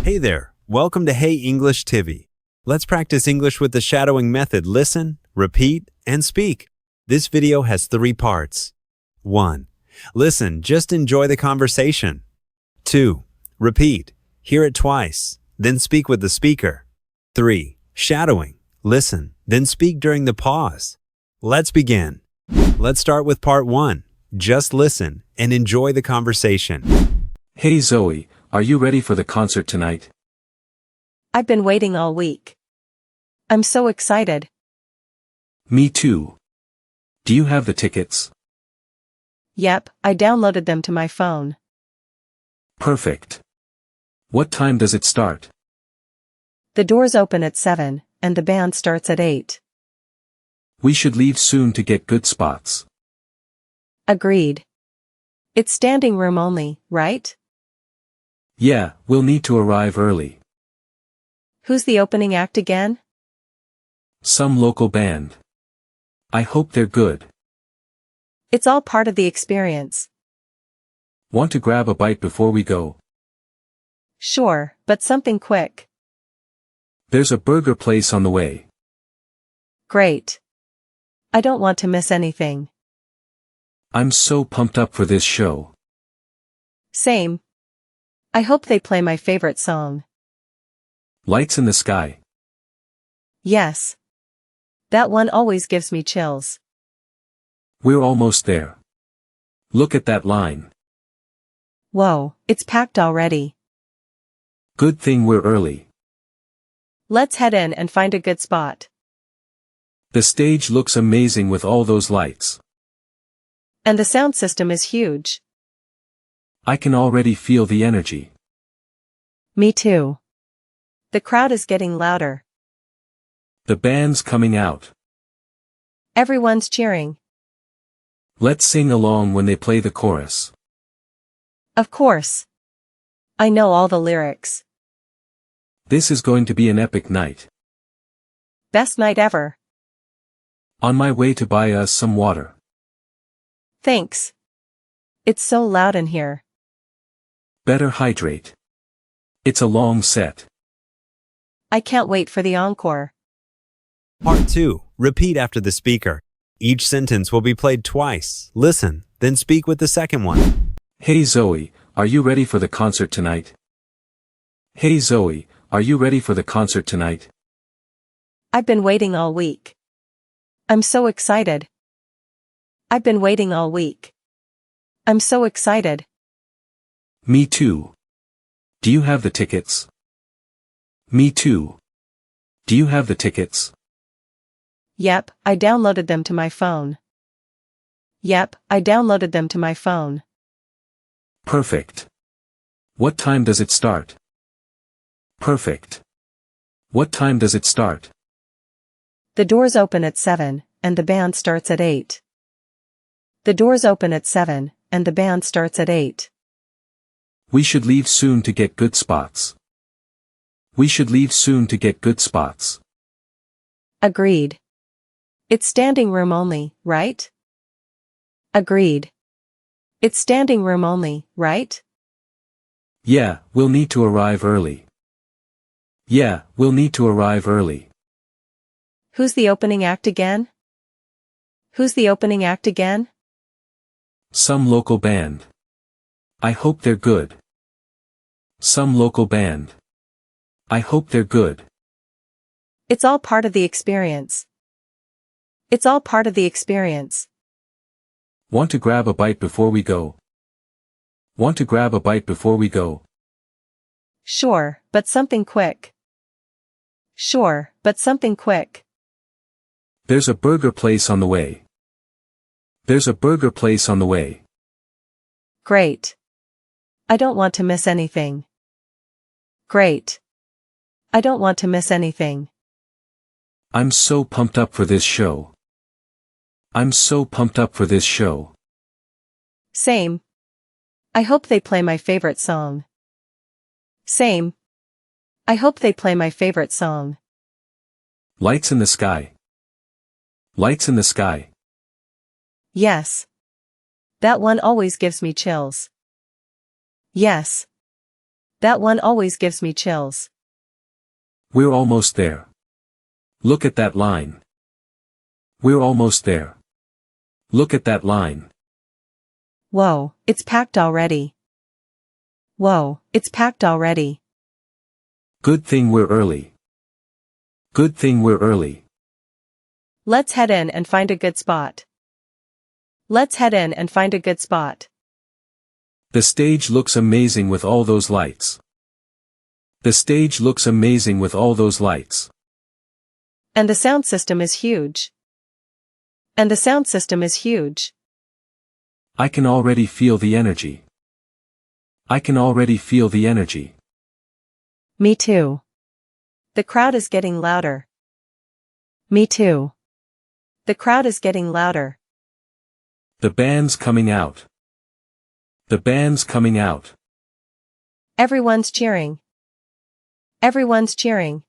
Hey there, welcome to Hey English TV. Let's practice English with the shadowing method. Listen, repeat, and speak. This video has 3 parts. 1. Listen, just enjoy the conversation. 2. Repeat, hear it twice, then speak with the speaker. 3. Shadowing, listen, then speak during the pause. Let's begin. Let's start with part 1. Just listen and enjoy the conversation. Hey Zoe, are you ready for the concert tonight? I've been waiting all week. I'm so excited. Me too. Do you have the tickets? Yep, I downloaded them to my phone. Perfect. What time does it start? The doors open at 7, and the band starts at 8. We should leave soon to get good spots. Agreed. It's standing room only, right? Yeah, we'll need to arrive early. Who's the opening act again? Some local band. I hope they're good. It's all part of the experience. Want to grab a bite before we go? Sure, but something quick. There's a burger place on the way. Great. I don't want to miss anything. I'm so pumped up for this show. Same. I hope they play my favorite song. Lights in the Sky. Yes. That one always gives me chills. We're almost there. Look at that line. Whoa, it's packed already. Good thing we're early. Let's head in and find a good spot. The stage looks amazing with all those lights. And the sound system is huge. I can already feel the energy. Me too. The crowd is getting louder. The band's coming out. Everyone's cheering. Let's sing along when they play the chorus. Of course. I know all the lyrics. This is going to be an epic night. Best night ever. On my way to buy us some water. Thanks. It's so loud in here. Better hydrate. It's a long set. I can't wait for the encore. Part 2. Repeat after the speaker. Each sentence will be played twice. Listen, then speak with the second one. Hey Zoe, are you ready for the concert tonight? Hey Zoe, are you ready for the concert tonight? I've been waiting all week. I'm so excited. I've been waiting all week. I'm so excited. Me too. Do you have the tickets? Me too. Do you have the tickets? Yep, I downloaded them to my phone. Yep, I downloaded them to my phone. Perfect. What time does it start? Perfect. What time does it start? The doors open at 7, and the band starts at 8. The doors open at 7, and the band starts at 8. We should leave soon to get good spots. We should leave soon to get good spots. Agreed. It's standing room only, right? Agreed. It's standing room only, right? Yeah, we'll need to arrive early. Yeah, we'll need to arrive early. Who's the opening act again? Who's the opening act again? Some local band. I hope they're good. Some local band. I hope they're good. It's all part of the experience. It's all part of the experience. Want to grab a bite before we go? Want to grab a bite before we go? Sure, but something quick. Sure, but something quick. There's a burger place on the way. There's a burger place on the way. Great. I don't want to miss anything. Great. I don't want to miss anything. I'm so pumped up for this show. I'm so pumped up for this show. Same. I hope they play my favorite song. Same. I hope they play my favorite song. Lights in the Sky. Lights in the Sky. Yes. That one always gives me chills. Yes. That one always gives me chills. We're almost there. Look at that line. We're almost there. Look at that line. Whoa, it's packed already. Whoa, it's packed already. Good thing we're early. Good thing we're early. Let's head in and find a good spot. Let's head in and find a good spot. The stage looks amazing with all those lights. The stage looks amazing with all those lights. And the sound system is huge. And the sound system is huge. I can already feel the energy. I can already feel the energy. Me too. The crowd is getting louder. Me too. The crowd is getting louder. The band's coming out. The band's coming out. Everyone's cheering. Everyone's cheering.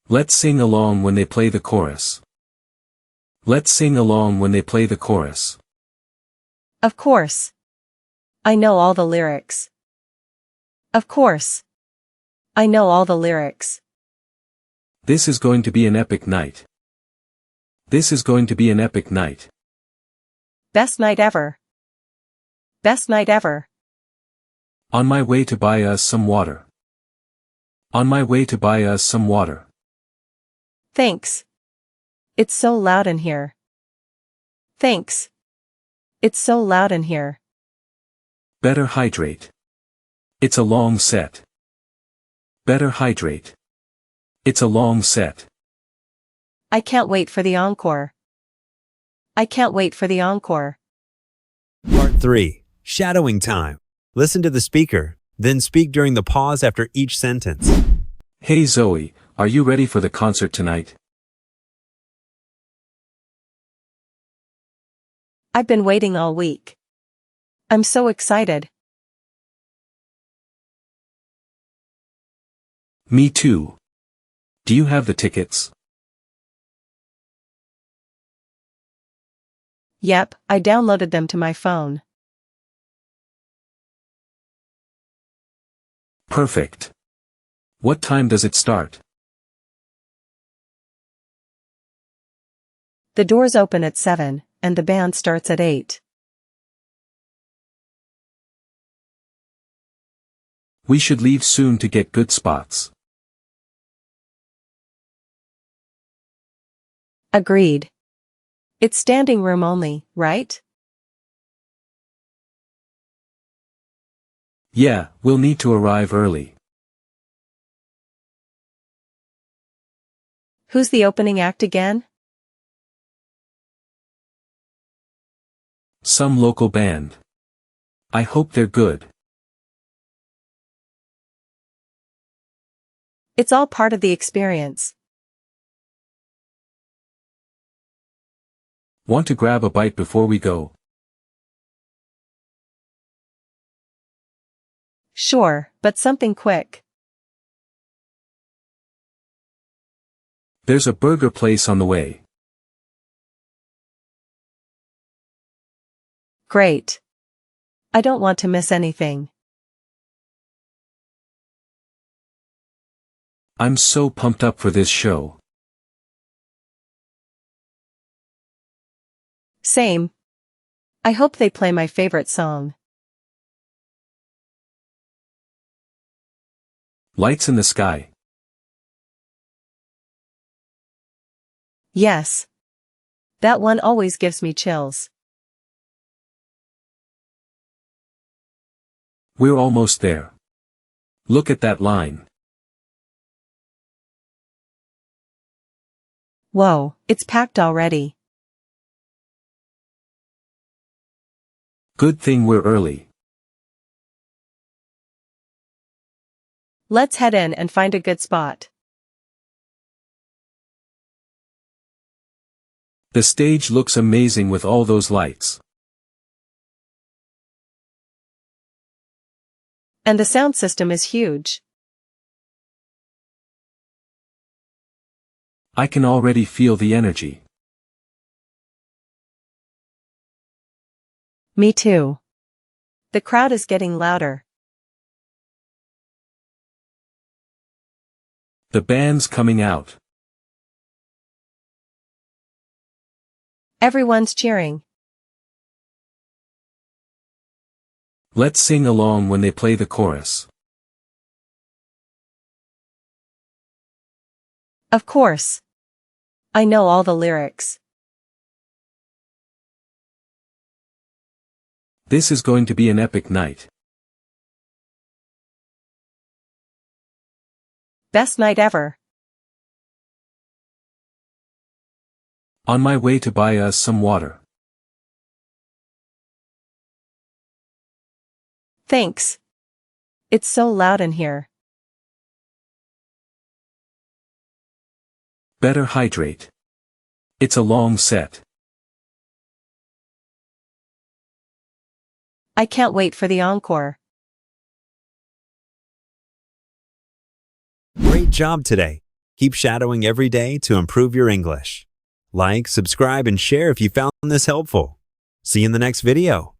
Let's sing along when they play the chorus. Let's sing along when they play the chorus. Of course. I know all the lyrics. Of course. I know all the lyrics. This is going to be an epic night. This is going to be an epic night. Best night ever. Best night ever. On my way to buy us some water. On my way to buy us some water. Thanks. It's so loud in here. Thanks. It's so loud in here. Better hydrate. It's a long set. Better hydrate. It's a long set. I can't wait for the encore. I can't wait for the encore. Part 3. Shadowing time. Listen to the speaker, then speak during the pause after each sentence. Hey Zoe, are you ready for the concert tonight? I've been waiting all week. I'm so excited. Me too. Do you have the tickets? Yep, I downloaded them to my phone. Perfect. What time does it start? The doors open at 7, and the band starts at 8. We should leave soon to get good spots. Agreed. It's standing room only, right? Yeah, we'll need to arrive early. Who's the opening act again? Some local band. I hope they're good. It's all part of the experience. Want to grab a bite before we go? Sure, but something quick. There's a burger place on the way. Great. I don't want to miss anything. I'm so pumped up for this show. Same. I hope they play my favorite song. Lights in the sky. Yes. That one always gives me chills. We're almost there. Look at that line. Whoa, it's packed already. Good thing we're early. Let's head in and find a good spot. The stage looks amazing with all those lights. And the sound system is huge. I can already feel the energy. Me too. The crowd is getting louder. The band's coming out. Everyone's cheering. Let's sing along when they play the chorus. Of course. I know all the lyrics. This is going to be an epic night. Best night ever. On my way to buy us some water. Thanks. It's so loud in here. Better hydrate. It's a long set. I can't wait for the encore. Great job today. Keep shadowing every day to improve your English. Like, subscribe, and share if you found this helpful. See you in the next video.